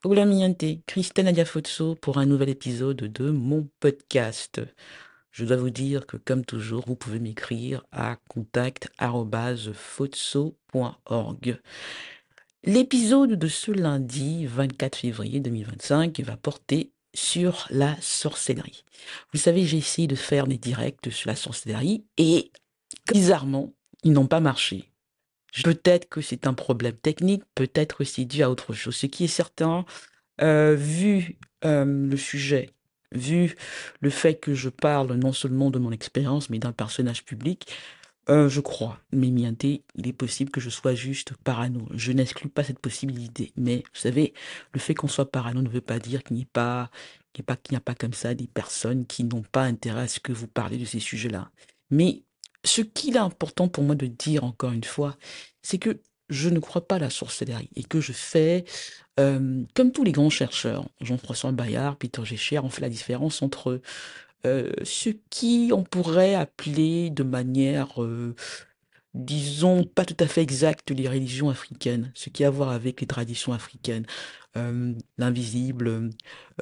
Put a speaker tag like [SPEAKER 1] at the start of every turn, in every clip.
[SPEAKER 1] Hola mi gente, Christelle Adiafotso pour un nouvel épisode de mon podcast. Je dois vous dire que comme toujours, vous pouvez m'écrire à contact@fotso.org. L'épisode de ce lundi 24 février 2025 va porter sur la sorcellerie. Vous savez, j'ai essayé de faire des directs sur la sorcellerie et bizarrement, ils n'ont pas marché. Peut-être que c'est un problème technique, peut-être c'est dû à autre chose. Ce qui est certain, vu le sujet, vu le fait que je parle non seulement de mon expérience, mais d'un personnage public, je crois, Mémienté, il est possible que je sois juste parano. Je n'exclus pas cette possibilité. Mais vous savez, le fait qu'on soit parano ne veut pas dire qu'il n'y a pas comme ça des personnes qui n'ont pas intérêt à ce que vous parlez de ces sujets-là. Mais ce qu'il est important pour moi de dire encore une fois, c'est que je ne crois pas à la sorcellerie et que je fais comme tous les grands chercheurs, Jean-François Bayard, Peter Geiger, on fait la différence entre ce qui on pourrait appeler de manière, disons, pas tout à fait exacte les religions africaines, ce qui a à voir avec les traditions africaines, l'invisible,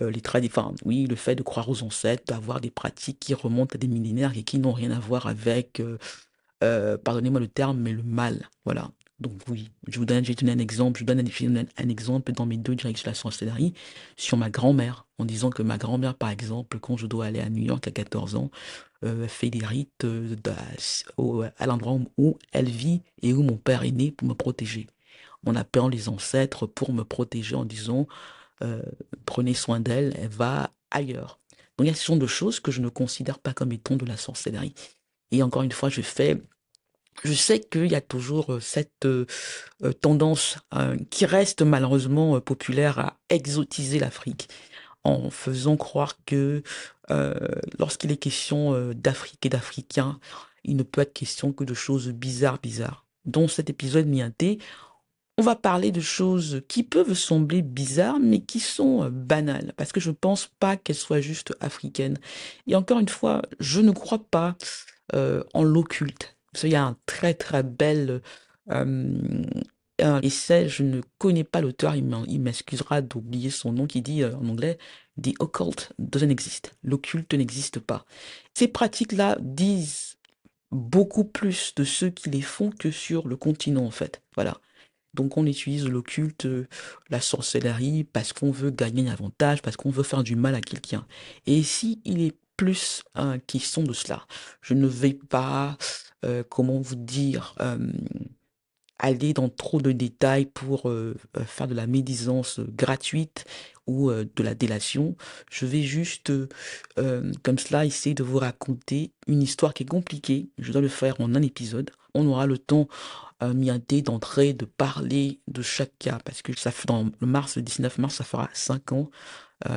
[SPEAKER 1] enfin, oui, le fait de croire aux ancêtres, d'avoir des pratiques qui remontent à des millénaires et qui n'ont rien à voir avec pardonnez-moi le terme, mais le mal. Voilà. Donc oui, je vais donner un exemple, je donne un exemple dans mes deux directions de la sorcellerie sur ma grand-mère, en disant que ma grand-mère, par exemple, quand je dois aller à New York à 14 ans, fait des rites à l'endroit où elle vit et où mon père est né pour me protéger. En appelant les ancêtres pour me protéger en disant euh, prenez soin d'elle, elle va ailleurs. Donc il y a ce genre de choses que je ne considère pas comme étant de la sorcellerie. Et encore une fois, je sais qu'il y a toujours cette tendance qui reste malheureusement populaire à exotiser l'Afrique en faisant croire que euh, lorsqu'il est question d'Afrique et d'Africains, il ne peut être question que de choses bizarres, bizarres. Dans cet épisode Miinté, on va parler de choses qui peuvent sembler bizarres, mais qui sont banales, parce que je ne pense pas qu'elles soient juste africaines. Et encore une fois, je ne crois pas en l'occulte. Vous savez, il y a un très très bel euh, un essai, je ne connais pas l'auteur, il m'excusera d'oublier son nom, qui dit en anglais, The occult doesn't exist. L'occulte n'existe pas. Ces pratiques-là disent beaucoup plus de ceux qui les font que sur le continent, en fait. Voilà. Donc on utilise l'occulte, la sorcellerie, parce qu'on veut gagner un avantage, parce qu'on veut faire du mal à quelqu'un. Et si il est plus question de cela, je ne vais pas, comment vous dire, aller dans trop de détails pour faire de la médisance gratuite ou de la délation. Je vais juste, comme cela, essayer de vous raconter une histoire qui est compliquée. Je dois le faire en un épisode. On aura le temps, miinté, d'entrer, de parler de chaque cas, parce que ça fait dans le 19 mars, ça fera 5 ans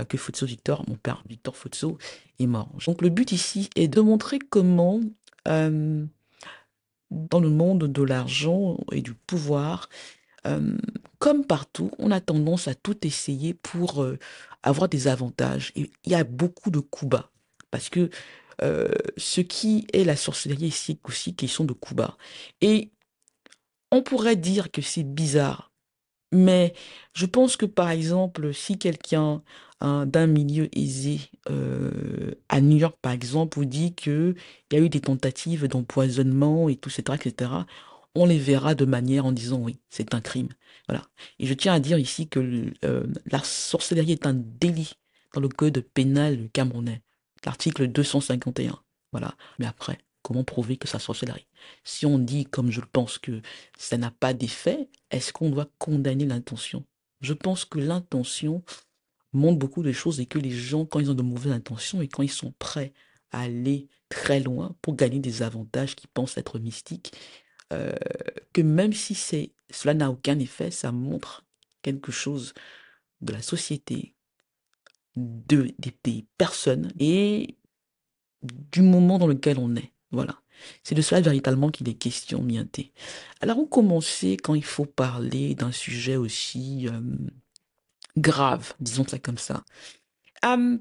[SPEAKER 1] que Futso Victor, mon père Victor Futso, est mort. Donc le but ici est de montrer comment euh, dans le monde de l'argent et du pouvoir, euh, comme partout, on a tendance à tout essayer pour avoir des avantages. Et il y a beaucoup de coups bas. Parce que ce qui est la sorcellerie ici, aussi question de coups bas. Et on pourrait dire que c'est bizarre, mais je pense que par exemple, si quelqu'un d'un milieu aisé à New York, par exemple, vous dit qu'il y a eu des tentatives d'empoisonnement et tout, etc., etc., on les verra de manière en disant oui, c'est un crime. Voilà. Et je tiens à dire ici que la sorcellerie est un délit dans le code pénal camerounais, l'article 251. Voilà. Mais après, comment prouver que ça sorcellerie? Si on dit, comme je le pense, que ça n'a pas d'effet, est-ce qu'on doit condamner l'intention? Je pense que l'intention montre beaucoup de choses et que les gens, quand ils ont de mauvaises intentions et quand ils sont prêts à aller très loin pour gagner des avantages qui pensent être mystiques, euh, que même si cela n'a aucun effet, ça montre quelque chose de la société, des personnes et du moment dans lequel on est. Voilà. C'est de cela véritablement qu'il est question, Mienté. Alors, où commencer quand il faut parler d'un sujet aussi grave, disons ça comme ça?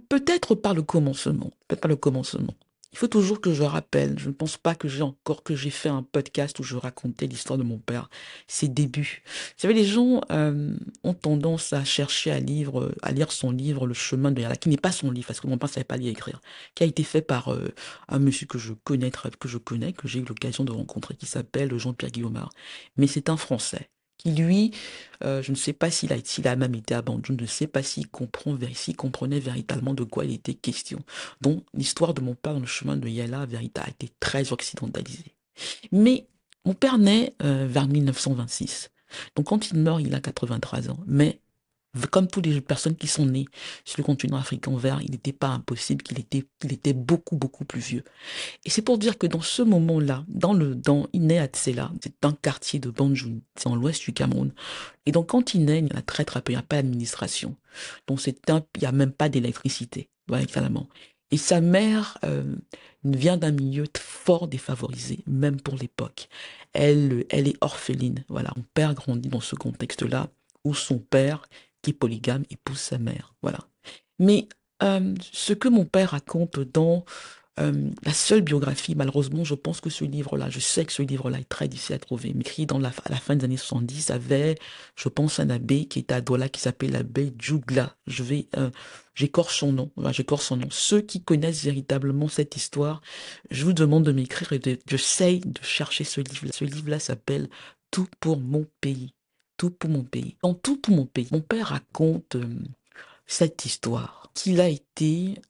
[SPEAKER 1] Peut-être par le commencement. Peut-être par le commencement. Il faut toujours que je rappelle, je ne pense pas que j'ai fait un podcast où je racontais l'histoire de mon père, ses débuts. Vous savez, les gens ont tendance à chercher à lire son livre, Le chemin de Yala, qui n'est pas son livre, parce que mon père ne savait pas lire et écrire, qui a été fait par un monsieur que j'ai eu l'occasion de rencontrer, qui s'appelle Jean-Pierre Guillaumard. Mais c'est un Français qui, lui, je ne sais pas s'il a même été à Bandung, je ne sais pas s'il comprenait véritablement de quoi il était question. Donc, l'histoire de mon père dans le chemin de Yala a été très occidentalisée. Mais mon père naît vers 1926. Donc, quand il meurt, il a 83 ans. Mais comme toutes les personnes qui sont nées sur le continent africain vert, il n'était pas impossible qu'il était beaucoup, beaucoup plus vieux. Et c'est pour dire que dans ce moment-là, il naît à Tsela, c'est un quartier de Banjul, c'est en l'ouest du Cameroun. Et donc, quand il naît, il y a très, très peu, il n'y a pas d'administration. Donc, il n'y a même pas d'électricité, voilà, évidemment. Et sa mère vient d'un milieu fort défavorisé, même pour l'époque. Elle est orpheline, voilà. Mon père grandit dans ce contexte-là, où son père, qui est polygame, épouse sa mère, voilà. Mais ce que mon père raconte dans la seule biographie, malheureusement, je pense que ce livre-là, je sais que ce livre-là est très difficile à trouver, mais écrit à la fin des années 70, avait, je pense, un abbé qui était à Douala, qui s'appelait l'abbé Djougla. J'écorche son nom, voilà, j'écorche son nom. Ceux qui connaissent véritablement cette histoire, je vous demande de m'écrire et j'essaye de chercher ce livre-là. Ce livre-là s'appelle Tout pour mon pays. Tout pour mon pays. Dans Tout pour mon pays, mon père raconte cette histoire qu'il a été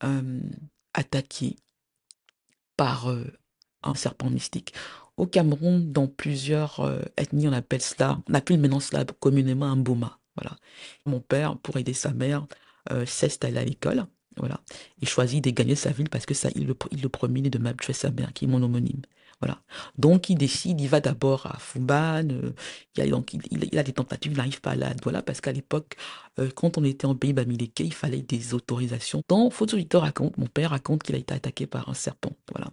[SPEAKER 1] attaqué par un serpent mystique. Au Cameroun, dans plusieurs ethnies, on appelle maintenant cela communément un boma. Voilà. Mon père, pour aider sa mère, cesse d'aller à l'école. Voilà. Il choisit de gagner sa ville parce que ça, il le promet de même tuer sa mère, qui est mon homonyme. Voilà. Donc, il décide, il va d'abord à Fumban, il a des tentatives, il n'arrive pas à aller à Douala parce qu'à l'époque, quand on était en pays bamileke, il fallait des autorisations. Donc, mon père raconte qu'il a été attaqué par un serpent. Voilà.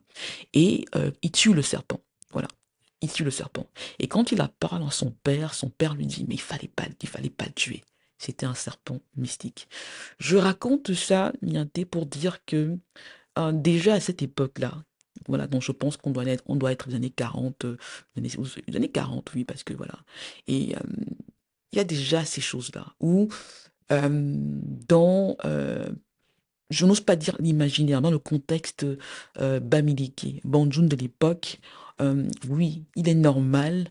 [SPEAKER 1] Et il tue le serpent. Voilà. Il tue le serpent. Et quand il en parle à son père lui dit, mais il fallait pas le tuer. C'était un serpent mystique. Je raconte ça, Nianté, pour dire que déjà à cette époque-là, voilà, donc je pense on doit être aux années 40, les années 40, oui, parce que voilà. Et il y a déjà ces choses-là où euh, dans je n'ose pas dire l'imaginaire, dans le contexte bamileke, Banjoun de l'époque, oui, il est normal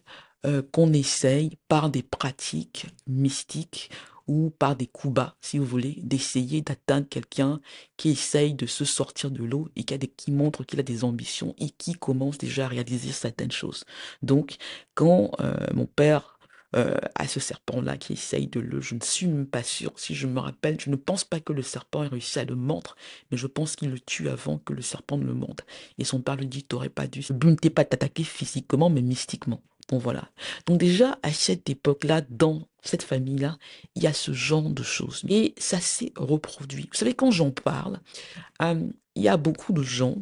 [SPEAKER 1] qu'on essaye par des pratiques mystiques ou par des coups bas, si vous voulez, d'essayer d'atteindre quelqu'un qui essaye de se sortir de l'eau et qui montre qu'il a des ambitions et qui commence déjà à réaliser certaines choses. Donc, quand mon père à ce serpent-là qui essaye je ne suis même pas sûr, si je me rappelle, je ne pense pas que le serpent ait réussi à le mordre, mais je pense qu'il le tue avant que le serpent ne le morde. Et son père lui dit, t'aurais pas dû, le but n'était pas de t'attaquer physiquement, mais mystiquement. Bon voilà. Donc déjà, à cette époque-là, dans cette famille-là, il y a ce genre de choses. Et ça s'est reproduit. Vous savez, quand j'en parle, il y a beaucoup de gens,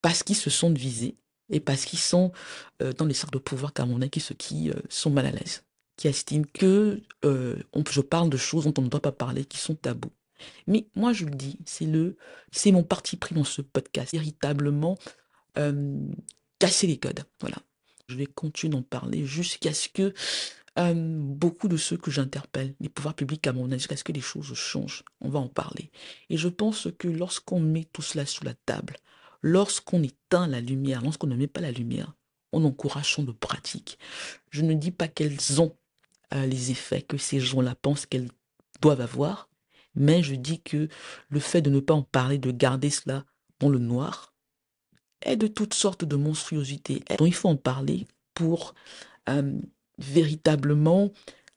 [SPEAKER 1] parce qu'ils se sentent visés et parce qu'ils sont dans les cercles de pouvoir camerounais qui sont mal à l'aise, qui estiment que je parle de choses dont on ne doit pas parler, qui sont tabous. Mais moi, je le dis, c'est mon parti pris dans ce podcast, véritablement euh, casser les codes. Voilà. Je vais continuer d'en parler jusqu'à ce que beaucoup de ceux que j'interpelle, les pouvoirs publics camerounais, jusqu'à ce que les choses changent. On va en parler. Et je pense que lorsqu'on met tout cela sous la table, lorsqu'on éteint la lumière, lorsqu'on ne met pas la lumière, on encourage son de pratique. Je ne dis pas qu'elles ont les effets que ces gens-là pensent qu'elles doivent avoir, mais je dis que le fait de ne pas en parler, de garder cela dans le noir, est de toutes sortes de monstruosités. Donc il faut en parler pour euh, véritablement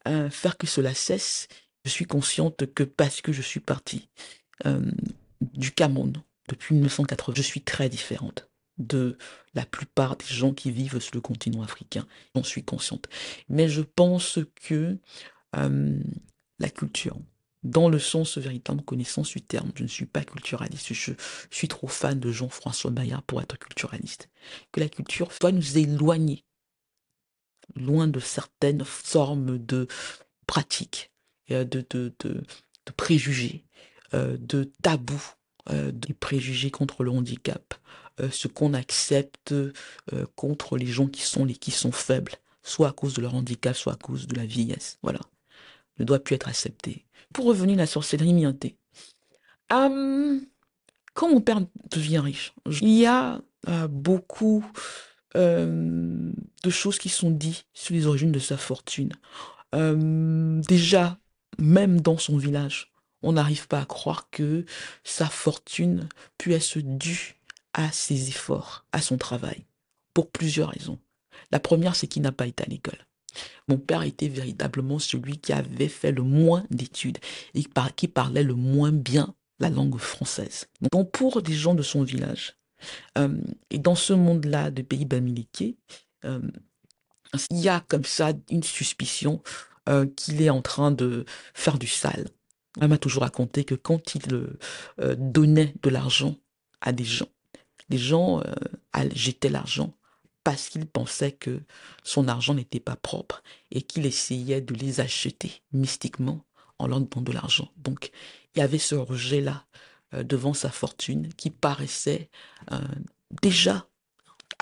[SPEAKER 1] faire que cela cesse. Je suis consciente que parce que je suis partie euh, du Cameroun depuis 1980, je suis très différente de la plupart des gens qui vivent sur le continent africain. J'en suis consciente. Mais je pense que euh, la culture, dans le sens véritable connaissance du terme, je ne suis pas culturaliste, je suis trop fan de Jean-François Maillard pour être culturaliste, que la culture doit nous éloigner loin de certaines formes de pratiques, de préjugés, de tabous. des préjugés contre le handicap, ce qu'on accepte contre les gens qui sont faibles, soit à cause de leur handicap, soit à cause de la vieillesse. Voilà, ne doit plus être accepté. Pour revenir à la sorcellerie miantée, euh, quand mon père devient riche, il y a beaucoup de choses qui sont dites sur les origines de sa fortune. Déjà, même dans son village, on n'arrive pas à croire que sa fortune puisse être due à ses efforts, à son travail, pour plusieurs raisons. La première, c'est qu'il n'a pas été à l'école. Mon père était véritablement celui qui avait fait le moins d'études et qui parlait le moins bien la langue française. Donc pour des gens de son village, euh, et dans ce monde-là de pays bamiliqués, euh, il y a comme ça une suspicion qu'il est en train de faire du sale. Elle m'a toujours raconté que quand il donnait de l'argent à des gens, les gens jetaient l'argent parce qu'ils pensaient que son argent n'était pas propre et qu'il essayait de les acheter mystiquement en leur donnant de l'argent. Donc, il y avait ce rejet-là devant sa fortune qui paraissait euh, déjà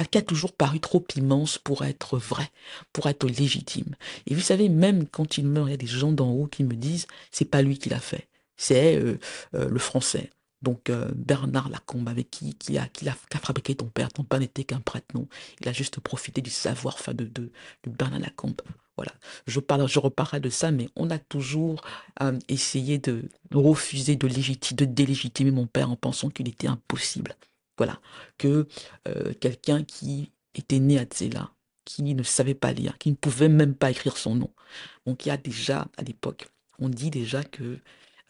[SPEAKER 1] qui a toujours paru trop immense pour être vrai, pour être légitime. Et vous savez, même quand il meurt, il y a des gens d'en haut qui me disent, c'est pas lui qui l'a fait, c'est le français. Donc Bernard Lacombe, avec qui a fabriqué ton père. Ton père n'était qu'un prêtre, non. Il a juste profité du savoir-faire de Bernard Lacombe. Voilà. Je reparlerai de ça, mais on a toujours essayé de refuser de délégitimer mon père en pensant qu'il était impossible. Voilà, que quelqu'un qui était né à Tsela, qui ne savait pas lire, qui ne pouvait même pas écrire son nom. Donc il y a déjà, à l'époque, on dit déjà que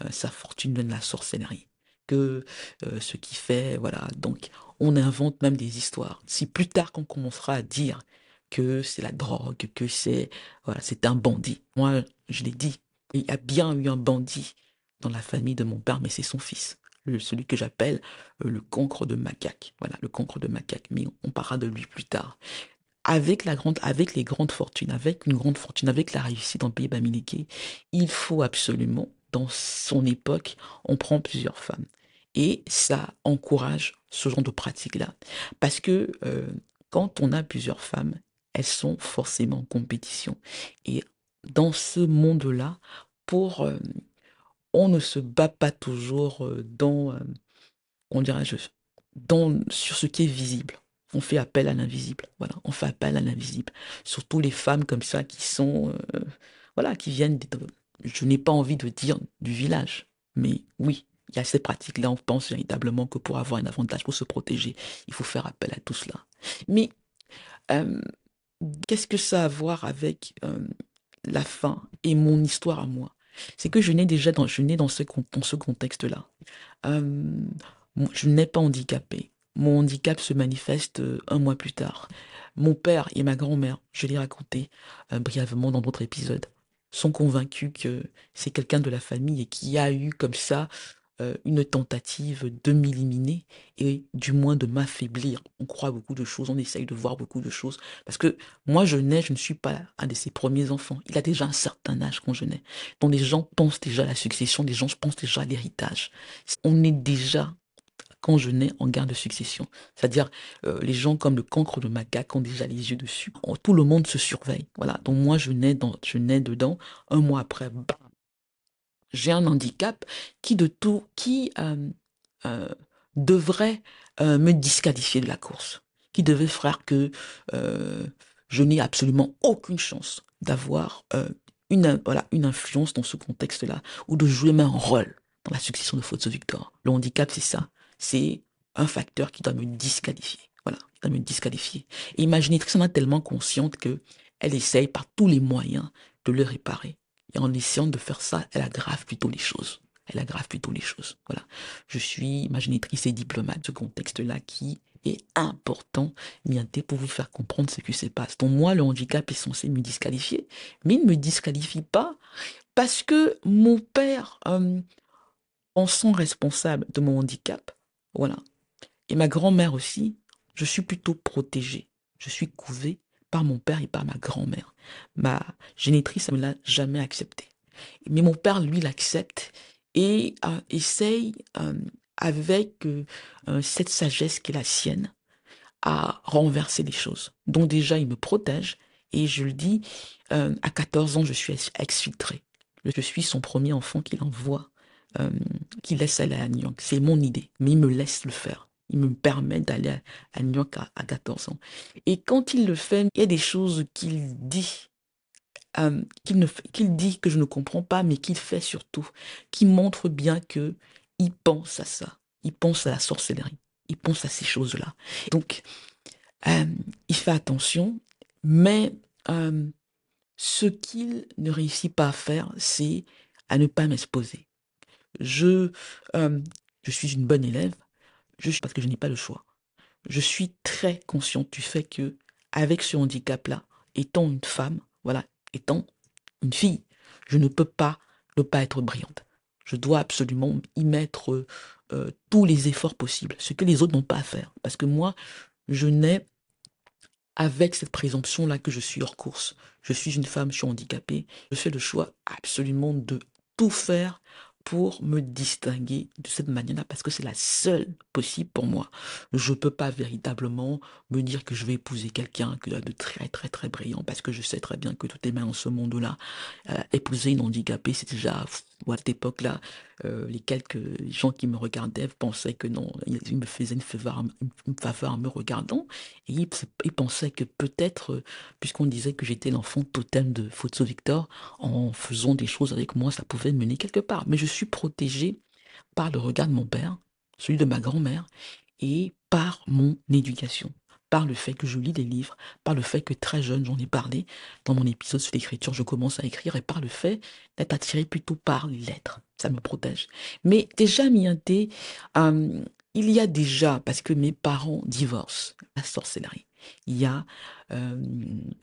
[SPEAKER 1] sa fortune vient de la sorcellerie, que ce qui fait, voilà, donc on invente même des histoires. Si plus tard qu'on commencera à dire que c'est la drogue, que voilà, c'est un bandit. Moi, je l'ai dit, il y a bien eu un bandit dans la famille de mon père, mais c'est son fils. Celui que j'appelle le cancre de macaque. Voilà, le cancre de macaque. Mais on parlera de lui plus tard. Avec les grandes fortunes, avec une grande fortune, avec la réussite dans le pays bamileke, il faut absolument, dans son époque, on prend plusieurs femmes. Et ça encourage ce genre de pratique-là. Parce que quand on a plusieurs femmes, elles sont forcément en compétition. Et dans ce monde-là, pour on ne se bat pas toujours on dirait-je, sur ce qui est visible. On fait appel à l'invisible. Voilà, on fait appel à l'invisible. Surtout les femmes comme ça qui sont, voilà, qui viennent, je n'ai pas envie de dire du village, mais oui, il y a ces pratiques-là. On pense véritablement que pour avoir un avantage, pour se protéger, il faut faire appel à tout cela. Mais euh, qu'est-ce que ça a à voir avec la fin et mon histoire à moi? C'est que je nais dans ce contexte-là. Euh, je n'ai pas handicapé. Mon handicap se manifeste un mois plus tard. Mon père et ma grand-mère, je l'ai raconté brièvement dans d'autres épisodes, sont convaincus que c'est quelqu'un de la famille et qui a eu comme ça une tentative de m'éliminer et du moins de m'affaiblir. On croit beaucoup de choses, on essaye de voir beaucoup de choses. Parce que moi, je ne suis pas un de ses premiers enfants. Il a déjà un certain âge quand je nais. Donc les gens pensent déjà à la succession, les gens pensent déjà à l'héritage. On est déjà, quand je nais, en garde de succession. C'est-à-dire, les gens comme le cancre de macaque ont déjà les yeux dessus. Tout le monde se surveille. Voilà. Donc moi, je nais dedans. Un mois après, bam, j'ai un handicap qui euh, devrait me disqualifier de la course, qui devait faire que euh, je n'ai absolument aucune chance d'avoir voilà, une influence dans ce contexte-là ou de jouer même un rôle dans la succession de Fausto Victor. Le handicap, c'est ça. C'est un facteur qui doit me disqualifier. Voilà, qui doit me disqualifier. Et imaginez, Trix en est tellement consciente que elle essaye par tous les moyens de le réparer. Et en essayant de faire ça, elle aggrave plutôt les choses. Elle aggrave plutôt les choses. Voilà. Je suis imaginatrice et diplomate, ce contexte-là qui est important, Mianté, pour vous faire comprendre ce qui se passe. Donc moi, le handicap est censé me disqualifier, mais il ne me disqualifie pas parce que mon père, en sont responsable de mon handicap, voilà, et ma grand-mère aussi, je suis plutôt protégée. Je suis couvée par mon père et par ma grand-mère. Ma génitrice ne me l'a jamais accepté. Mais mon père, lui, l'accepte et essaye avec cette sagesse qui est la sienne, à renverser les choses. Donc déjà, il me protège. Et je le dis, à 14 ans, je suis exfiltrée. Je suis son premier enfant qu'il envoie, euh, qu'il laisse aller à New York. C'est mon idée, mais il me laisse le faire. Il me permet d'aller à New York à 14 ans. Et quand il le fait, il y a des choses qu'il dit, qu'il dit que je ne comprends pas, mais qu'il fait surtout, qui montre bien que il pense à ça. Il pense à la sorcellerie. Il pense à ces choses-là. Donc, euh, il fait attention, mais euh, ce qu'il ne réussit pas à faire, c'est à ne pas m'exposer. Je, euh, je suis une bonne élève, parce que je n'ai pas le choix. Je suis très consciente du fait que, avec ce handicap-là, étant une femme, voilà, étant une fille, je ne peux pas ne pas être brillante. Je dois absolument y mettre tous les efforts possibles, ce que les autres n'ont pas à faire. Parce que moi, je n'ai avec cette présomption-là que je suis hors course. Je suis une femme, je suis handicapée. Je fais le choix absolument de tout faire pour me distinguer de cette manière-là parce que c'est la seule possible pour moi. Je ne peux pas véritablement me dire que je vais épouser quelqu'un de très très très brillant parce que je sais très bien que tout est mal en ce monde-là. Épouser une handicapée, c'est déjà, à cette époque-là, les quelques gens qui me regardaient pensaient que non, ils me faisaient une faveur en me regardant. Et il pensait que peut-être, puisqu'on disait que j'étais l'enfant totem de Fotso Victor, en faisant des choses avec moi, ça pouvait me mener quelque part. Mais je suis protégée par le regard de mon père, celui de ma grand-mère, et par mon éducation, par le fait que je lis des livres, par le fait que très jeune, j'en ai parlé dans mon épisode sur l'écriture, je commence à écrire, et par le fait d'être attirée plutôt par les lettres. Ça me protège. Mais déjà, Mianté, euh, il y a déjà, parce que mes parents divorcent, la sorcellerie. Il y a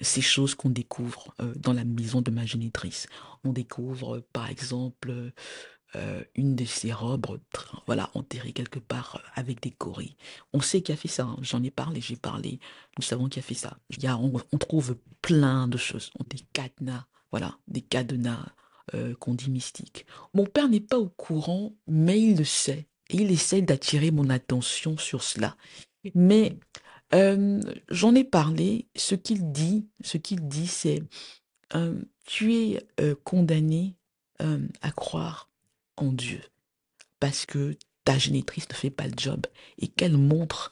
[SPEAKER 1] ces choses qu'on découvre dans la maison de ma génitrice. On découvre, par exemple, une de ses robes, voilà, enterrée quelque part avec des coris. On sait qui a fait ça, hein. J'en ai parlé, j'ai parlé. Nous savons qui a fait ça. On trouve plein de choses. Des cadenas, voilà, des cadenas qu'on dit mystiques. Mon père n'est pas au courant, mais il le sait. Et il essaie d'attirer mon attention sur cela. Mais j'en ai parlé. Ce qu'il dit, c'est tu es condamné à croire en Dieu parce que ta génitrice ne fait pas le job et qu'elle montre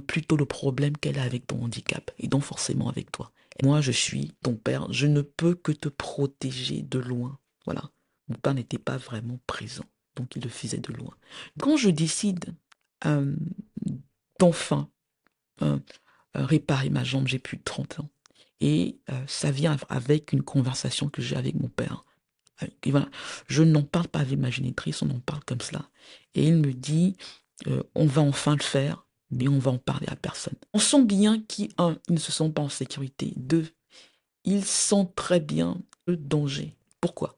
[SPEAKER 1] plutôt le problème qu'elle a avec ton handicap et donc forcément avec toi. Et moi, je suis ton père, je ne peux que te protéger de loin. Voilà. Mon père n'était pas vraiment présent, donc il le faisait de loin. Quand je décide euh, d'enfin euh, réparer ma jambe, j'ai plus de 30 ans. Et ça vient avec une conversation que j'ai avec mon père. Et voilà. Je n'en parle pas avec ma génitrice, on en parle comme cela. Et il me dit, on va enfin le faire, mais on va en parler à personne. On sent bien un, ils ne se sentent pas en sécurité. Deux, ils sentent très bien le danger. Pourquoi?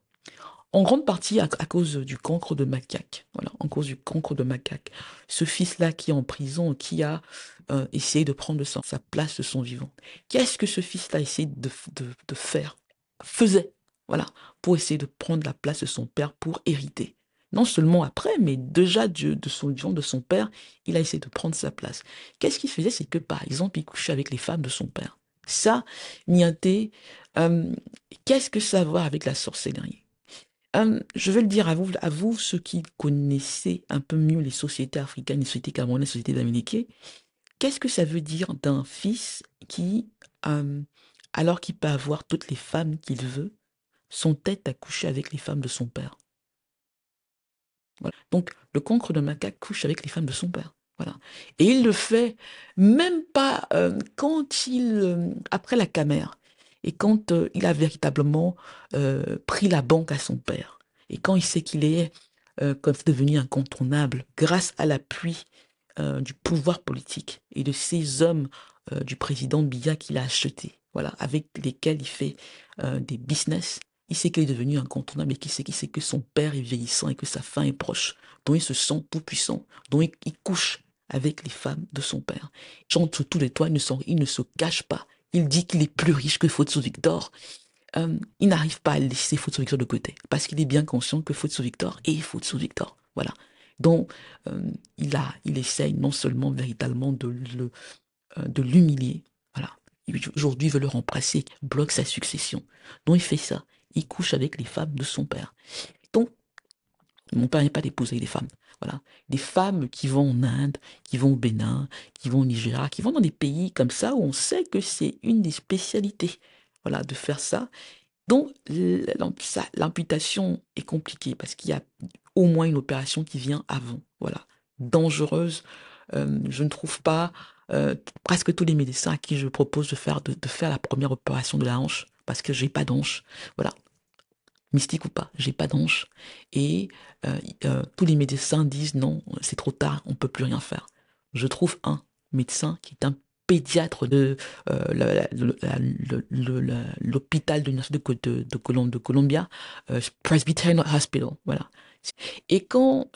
[SPEAKER 1] En grande partie à cause du cancre de macaque. Voilà, en cause du cancre de macaque. Ce fils-là qui est en prison, qui a essayé de prendre sa place de son vivant. Qu'est-ce que ce fils-là a essayé de faire, faisait, voilà, pour essayer de prendre la place de son père pour hériter. Non seulement après, mais déjà de son vivant, de son père, il a essayé de prendre sa place. Qu'est-ce qu'il faisait? C'est que, par exemple, il couchait avec les femmes de son père. Ça, Nianté, euh, qu'est-ce que ça a à voir avec la sorcellerie? Je vais le dire à vous, ceux qui connaissez un peu mieux les sociétés africaines, les sociétés camerounaises, les sociétés d'Amérique, qu'est-ce que ça veut dire d'un fils qui, euh, alors qu'il peut avoir toutes les femmes qu'il veut, s'entête à coucher avec les femmes de son père? Voilà. Donc, le cancre de macaque couche avec les femmes de son père. Voilà. Et il le fait même pas quand après la camère, et quand il a véritablement pris la banque à son père, et quand il sait qu'il est comme c'est devenu incontournable grâce à l'appui du pouvoir politique et de ces hommes du président Biya qu'il a acheté, voilà, avec lesquels il fait des business. Il sait qu'il est devenu incontournable et qu'il sait que son père est vieillissant et que sa fin est proche, dont il se sent tout puissant, dont il couche avec les femmes de son père. Il chante sur tous les toits, il ne se cache pas. Il dit qu'il est plus riche que Fotso Victor. Il n'arrive pas à laisser Fotso Victor de côté parce qu'il est bien conscient que Fotso Victor est Fotso Victor. Voilà. dont il essaye non seulement véritablement de l'humilier. Voilà. Aujourd'hui, il veut le remplacer, bloque sa succession. Donc, il fait ça. Il couche avec les femmes de son père. Donc, mon père n'est pas d'épouser des femmes. Voilà. Des femmes qui vont en Inde, qui vont au Bénin, qui vont au Nigeria, qui vont dans des pays comme ça où on sait que c'est une des spécialités. Voilà, de faire ça. Donc, l'amputation est compliquée parce qu'il y a au moins une opération qui vient avant. Voilà. Dangereuse. Je ne trouve pas presque tous les médecins à qui je propose de faire la première opération de la hanche parce que j'ai pas d'hanche. Voilà. Mystique ou pas, j'ai pas d'hanche. Et tous les médecins disent non, c'est trop tard, on peut plus rien faire. Je trouve un médecin qui est un pédiatre de l'hôpital de l'Université de Columbia, Presbyterian Hospital, voilà. Et quand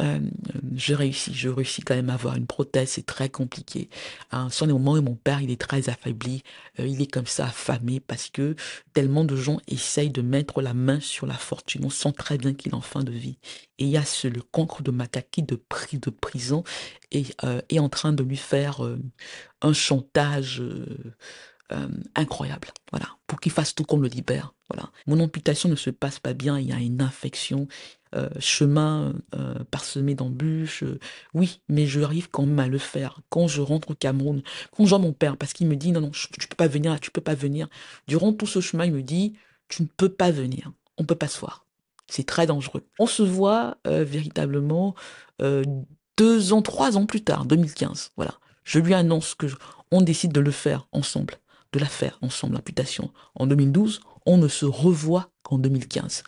[SPEAKER 1] je réussis quand même à avoir une prothèse, c'est très compliqué. Hein, ce sont des moments où mon père, il est très affaibli, il est comme ça affamé parce que tellement de gens essayent de mettre la main sur la fortune. On sent très bien qu'il est en fin de vie. Et il y a le cancre de macaque de prison et est en train de lui faire un chantage incroyable, voilà, pour qu'il fasse tout qu'on le libère, voilà. Mon amputation ne se passe pas bien, il y a une infection, chemin parsemé d'embûches, oui, mais je arrive quand même à le faire. Quand je rentre au Cameroun, quand je vois mon père, parce qu'il me dit, non, non, tu peux pas venir, là, tu peux pas venir. Durant tout ce chemin, il me dit, tu ne peux pas venir, on peut pas se voir. C'est très dangereux. On se voit véritablement euh, 2 ans, 3 ans plus tard, 2015, voilà. Je lui annonce on décide de le faire ensemble, de la faire ensemble, l'amputation. En 2012, on ne se revoit qu'en 2015.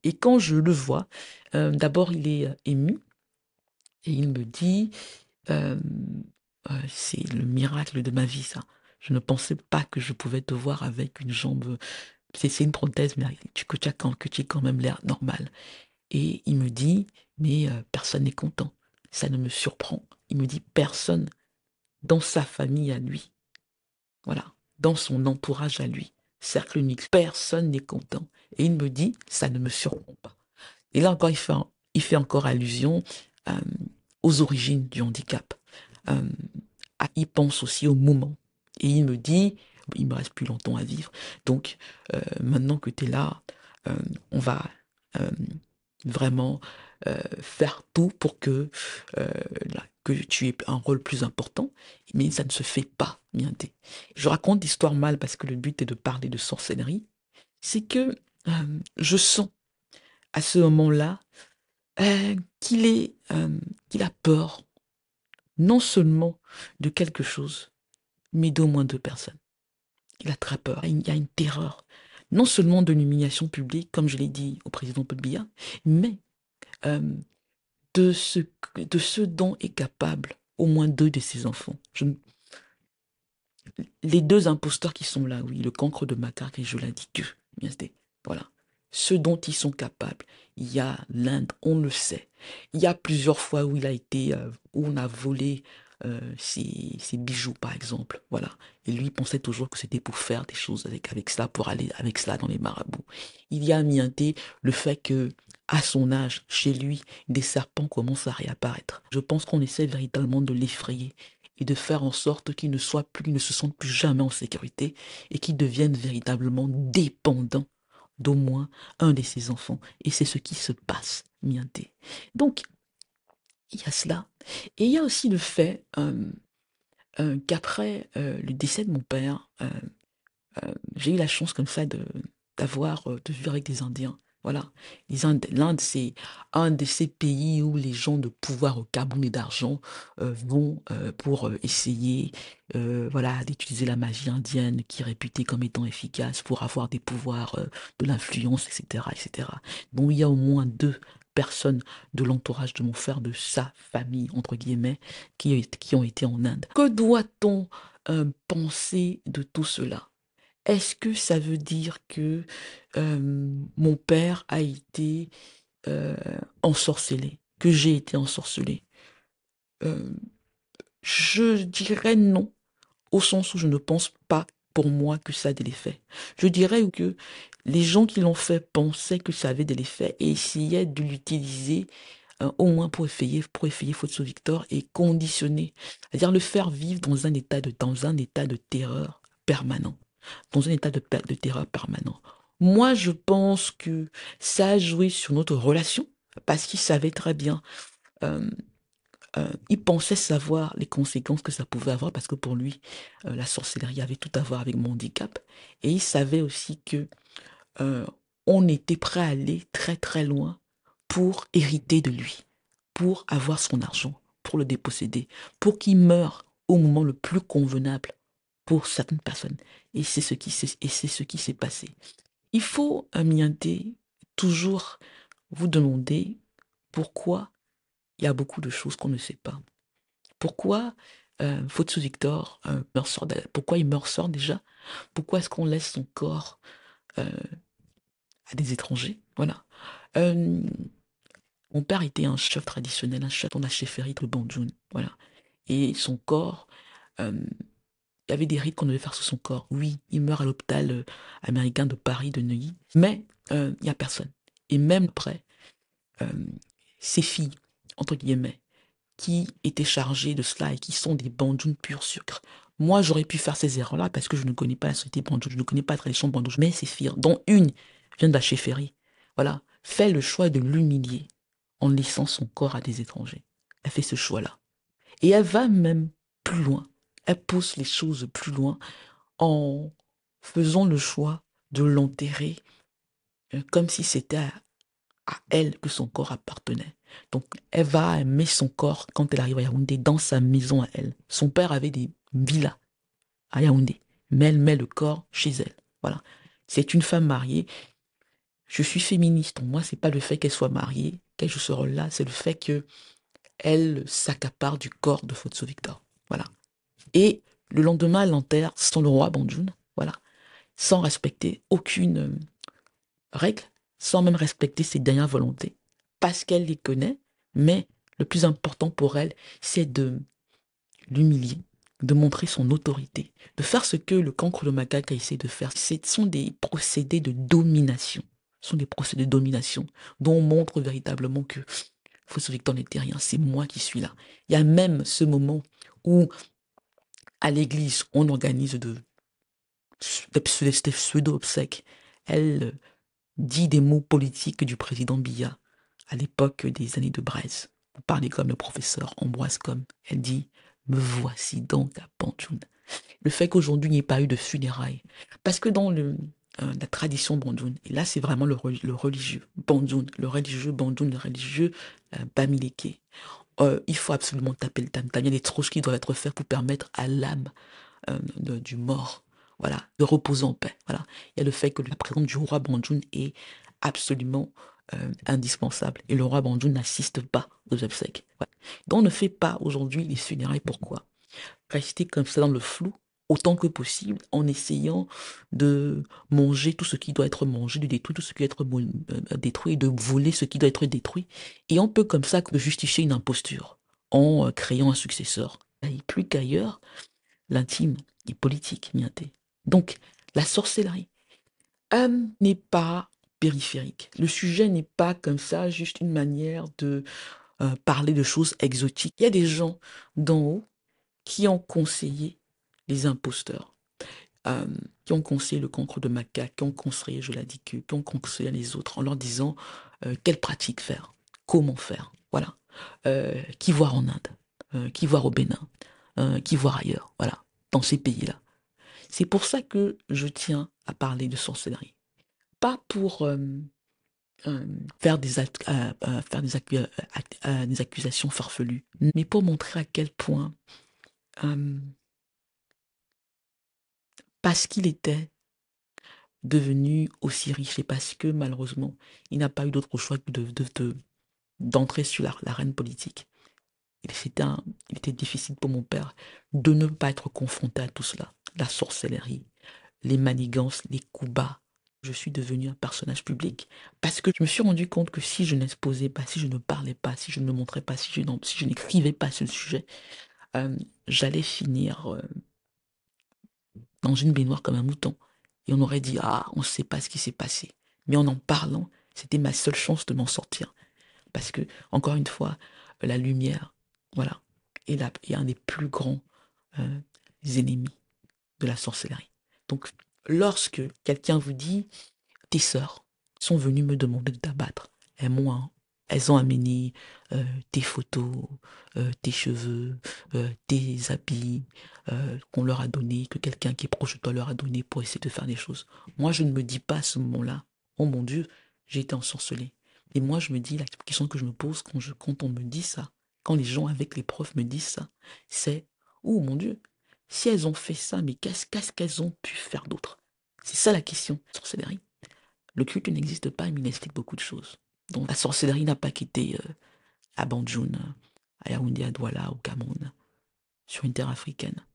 [SPEAKER 1] Et quand je le vois, d'abord il est ému et il me dit, euh, c'est le miracle de ma vie ça. Je ne pensais pas que je pouvais te voir avec une jambe. C'est une prothèse, mais que tu as quand même l'air normal. Et il me dit, mais personne n'est content. Ça ne me surprend. Il me dit, personne dans sa famille à lui, voilà, dans son entourage à lui, cercle unique, personne n'est content. Et il me dit, ça ne me surprend pas. Et là encore, il fait encore allusion euh, aux origines du handicap. Euh, il pense aussi au moment. Et il me dit, il me reste plus longtemps à vivre, donc maintenant que tu es là, euh, on va euh, vraiment faire tout pour euh, que tu aies un rôle plus important, mais ça ne se fait pas, Mienté. Je raconte l'histoire mal parce que le but est de parler de sorcellerie. C'est que je sens à ce moment-là qu'il a peur, non seulement de quelque chose, mais d'au moins 2 personnes. Il a très peur. Il y a une terreur, non seulement de l'humiliation publique, comme je l'ai dit au président Paul Biya, mais euh, de ce dont est capable au moins 2 de ses enfants. Les 2 imposteurs qui sont là, oui, le cancre de macaque et je l'ai dit que, voilà, ce dont ils sont capables. Il y a l'Inde, on le sait. Il y a plusieurs fois où où on a volé ses bijoux, par exemple, voilà. Et lui, il pensait toujours que c'était pour faire des choses avec cela, pour aller avec cela dans les marabouts. Il y a Miinté, le fait que, à son âge, chez lui, des serpents commencent à réapparaître. Je pense qu'on essaie véritablement de l'effrayer et de faire en sorte qu'ils ne se sentent plus jamais en sécurité et qu'ils deviennent véritablement dépendants d'au moins un de ses enfants. Et c'est ce qui se passe, Miinté. Donc, il y a cela. Et il y a aussi le fait qu'après le décès de mon père, j'ai eu la chance comme ça de vivre avec des Indiens. Voilà. L'Inde, c'est un de ces pays où les gens de pouvoir au Cameroun et d'argent vont pour essayer voilà, d'utiliser la magie indienne qui est réputée comme étant efficace pour avoir des pouvoirs de l'influence, etc., etc. Donc il y a au moins 2 personnes de l'entourage de mon frère, de sa famille, entre guillemets, qui ont été en Inde. Que doit-on penser de tout cela? Est-ce que ça veut dire que mon père a été euh, ensorcelé, que j'ai été ensorcelé? Euh, je dirais non, au sens où je ne pense pas pour moi que ça a de l'effet. Je dirais que les gens qui l'ont fait pensaient que ça avait de l'effet et essayaient de l'utiliser au moins pour effrayer Fotso Victor et conditionner, c'est-à-dire le faire vivre dans un état de terreur permanent, dans un état de terreur permanent. Moi, je pense que ça a joué sur notre relation, parce qu'il savait très bien, euh, il pensait savoir les conséquences que ça pouvait avoir, parce que pour lui, la sorcellerie avait tout à voir avec mon handicap, et il savait aussi que euh, on était prêt à aller très très loin pour hériter de lui, pour avoir son argent, pour le déposséder, pour qu'il meure au moment le plus convenable pour certaines personnes. Et c'est ce qui s'est passé. Il faut, Mianté, toujours vous demander pourquoi il y a beaucoup de choses qu'on ne sait pas. Pourquoi Fotso Victor pourquoi il meurt sort déjà? Pourquoi est-ce qu'on laisse son corps euh, à des étrangers? Voilà. Euh, Mon père était un chef traditionnel, un chef dans la chefferie de Banjoun. Voilà. Et son corps, euh, il y avait des rites qu'on devait faire sur son corps. Oui, il meurt à l'hôpital américain de Paris, de Neuilly. Mais il n'y a personne. Et même après, euh, ces filles, entre guillemets, qui étaient chargées de cela et qui sont des Banjoun pur sucre. Moi, j'aurais pu faire ces erreurs-là parce que je ne connais pas la société Banjoun, je ne connais pas la tradition Banjoun. Mais ces filles, dont une vient de la chefferie, voilà, fait le choix de l'humilier en laissant son corps à des étrangers. Elle fait ce choix-là. Et elle va même plus loin. Elle pousse les choses plus loin en faisant le choix de l'enterrer comme si c'était à elle que son corps appartenait. Donc, elle va aimer son corps quand elle arrive à Yaoundé, dans sa maison à elle. Son père avait des villas à Yaoundé, mais elle met le corps chez elle. Voilà. C'est une femme mariée. Je suis féministe. Moi, c'est pas le fait qu'elle soit mariée, qu'elle joue ce rôle-là, c'est le fait que elle s'accapare du corps de Fotso Victor. Voilà. Et le lendemain, elle l'enterre sans le roi Banjoun. Voilà. Sans respecter aucune règle, sans même respecter ses dernières volontés. Parce qu'elle les connaît, mais le plus important pour elle, c'est de l'humilier, de montrer son autorité, de faire ce que le cancre de macaque a essayé de faire. Ce sont des procédés de domination. Ce sont des procédés de domination dont on montre véritablement que Fausse Victor n'était rien, c'est moi qui suis là. Il y a même ce moment où, à l'église, on organise des pseudo-obsèques. Elle dit des mots politiques du président Biya à l'époque des années de Braise. Vous parlez comme le professeur Ambroise Comme. Elle dit, me voici donc à Bantoun. Le fait qu'aujourd'hui il n'y ait pas eu de funérailles. Parce que dans la tradition Bandoun, et là c'est vraiment le religieux Bandoun, le religieux Bamileke, il faut absolument taper le tam-tam. Il y a des troches qui doivent être faites pour permettre à l'âme du mort, voilà, de reposer en paix. Voilà. Il y a le fait que la présence du roi Bandoun est absolument indispensable. Et le roi Bandoun n'assiste pas aux obsèques. Voilà. Donc on ne fait pas aujourd'hui les funérailles. Pourquoi? Rester comme ça dans le flou autant que possible en essayant de manger tout ce qui doit être mangé, de détruire tout ce qui doit être détruit, de voler ce qui doit être détruit. Et on peut comme ça justifier une imposture en créant un successeur. Et plus qu'ailleurs, l'intime est politique, mienté. Donc, la sorcellerie n'est pas périphérique. Le sujet n'est pas comme ça, juste une manière de parler de choses exotiques. Il y a des gens d'en haut qui ont conseillé les imposteurs, euh, qui ont conseillé le cancre de macaque, qui ont conseillé, je l'ai dit, qui ont conseillé les autres en leur disant quelle pratique faire, comment faire, voilà. Qui voir en Inde, qui voir au Bénin, qui voir ailleurs, voilà, dans ces pays-là. C'est pour ça que je tiens à parler de sorcellerie. Pas pour euh, faire des accusations farfelues, mais pour montrer à quel point euh, parce qu'il était devenu aussi riche et parce que malheureusement, il n'a pas eu d'autre choix que d'entrer sur l'arène politique. Il était difficile pour mon père de ne pas être confronté à tout cela. La sorcellerie, les manigances, les coups bas. Je suis devenu un personnage public parce que je me suis rendu compte que si je n'exposais pas, si je ne parlais pas, si je ne me montrais pas, si je n'écrivais pas sur le sujet, j'allais finir dans une baignoire comme un mouton. Et on aurait dit, ah, on ne sait pas ce qui s'est passé. Mais en parlant, c'était ma seule chance de m'en sortir. Parce que, encore une fois, la lumière, voilà, est un des plus grands euh, ennemis de la sorcellerie. Donc, lorsque quelqu'un vous dit, tes sœurs sont venues me demander de t'abattre, elles m'ont, elles ont amené tes photos, tes cheveux, tes habits qu'on leur a donné, que quelqu'un qui est proche de toi leur a donné pour essayer de faire des choses. Moi, je ne me dis pas à ce moment-là, oh mon Dieu, j'ai été ensorcelé. Et moi, je me dis, la question que je me pose quand on me dit ça, quand les gens avec les preuves me disent ça, c'est, oh mon Dieu, si elles ont fait ça, mais qu'est-ce qu'elles ont pu faire d'autre? C'est ça la question, sorcellerie. Le culte n'existe pas, mais il explique beaucoup de choses. Donc la sorcellerie n'a pas quitté à Banjoun, à Yaoundé, à Douala, au Cameroun, sur une terre africaine.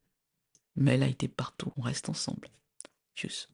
[SPEAKER 1] Mais elle a été partout. On reste ensemble. Tchuss.